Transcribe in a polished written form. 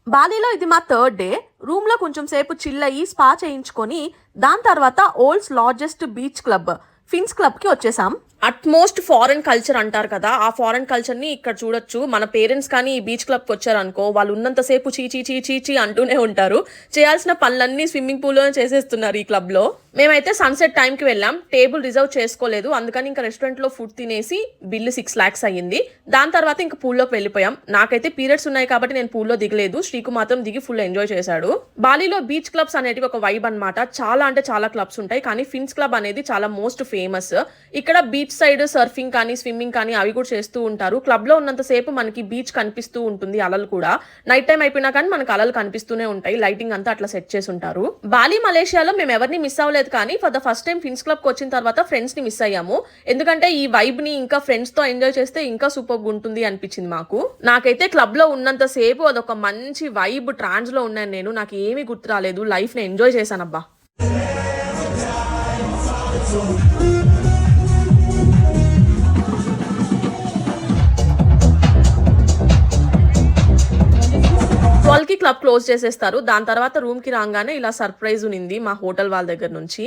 బాలీలో ఇది మా third day. రూమ్లో కొంచెం సేపు చిల్ అయ్యి స్పా చేయించుకొని దాని తర్వాత ఓల్డ్స్ లార్జెస్ట్ బీచ్ క్లబ్ ఫిన్స్ క్లబ్కి వచ్చేసాం. అట్మోస్ట్ ఫారెన్ కల్చర్ అంటారు కదా, ఆ ఫారెన్ కల్చర్ని ఇక్కడ చూడొచ్చు. మన పేరెంట్స్ కానీ ఈ బీచ్ క్లబ్కి వచ్చారనుకో, వాళ్ళు ఉన్నంతసేపు చీచీ చీచీ చీ అంటూనే ఉంటారు. చేయాల్సిన పనులన్నీ స్విమ్మింగ్ పూల్లోనే చేసేస్తున్నారు ఈ క్లబ్లో. మేమైతే సన్సెట్ టైంకి వెళ్ళాం. టేబుల్ రిజర్వ్ చేసుకోలేదు, అందుకని ఇంకా రెస్టారెంట్లో ఫుడ్ తినేసి బిల్లు 6 lakhs అయ్యింది. దాని తర్వాత ఇంకా పూల్లోకి వెళ్ళిపోయాం. నాకైతే పీరియడ్స్ ఉన్నాయి కాబట్టి నేను పూల్లో దిగలేదు. శ్రీకు మాత్రం దిగి ఫుల్ ఎంజాయ్ చేశాడు. బాలీలో బీచ్ క్లబ్స్ అనేటివి ఒక వైబ్ అనమాట. చాలా అంటే చాలా క్లబ్స్ ఉంటాయి, కానీ ఫిన్స్ క్లబ్ అనేది చాలా మోస్ట్ ఫేమస్. ఇక్కడ బీచ్ సైడ్ సర్ఫింగ్ కానీ స్విమ్మింగ్ కానీ అవి కూడా చేస్తూ ఉంటారు. క్లబ్ లో ఉన్నంతసేపు మనకి బీచ్ కనిపిస్తూ ఉంటుంది, అలలు కూడా. నైట్ టైం అయిపోయినా కానీ మనకు అలలు కనిపిస్తూనే ఉంటాయి. లైటింగ్ అంతా అట్లా సెట్ చేసి ఉంటారు. బాలి మలేషియాలో మేము ఎవరిని మిస్ అవ్వలేదు, కానీ ఫర్ ద ఫస్ట్ టైం ఫిన్స్ క్లబ్ కి వచ్చిన తర్వాత ఫ్రెండ్స్ ని మిస్ అయ్యాము. ఎందుకంటే ఈ వైబ్ ని ఇంకా ఫ్రెండ్స్ తో ఎంజాయ్ చేస్తే ఇంకా సూపర్ ఉంటుంది అనిపించింది మాకు. నాకైతే క్లబ్ లో ఉన్నంత సేపు అదొక మంచి వైబ్ ట్రాన్స్ లో ఉన్నాను నేను. నాకు ఏమీ గుర్తు రాలేదు. లైఫ్ ని ఎంజాయ్ చేశాను అబ్బా. క్లబ్ క్లోజ్ చేసేస్తారు. దాని తర్వాత రూమ్ కి రాగానే ఇలా సర్ప్రైజ్ ఉంది మా హోటల్ వాళ్ళ దగ్గర నుంచి.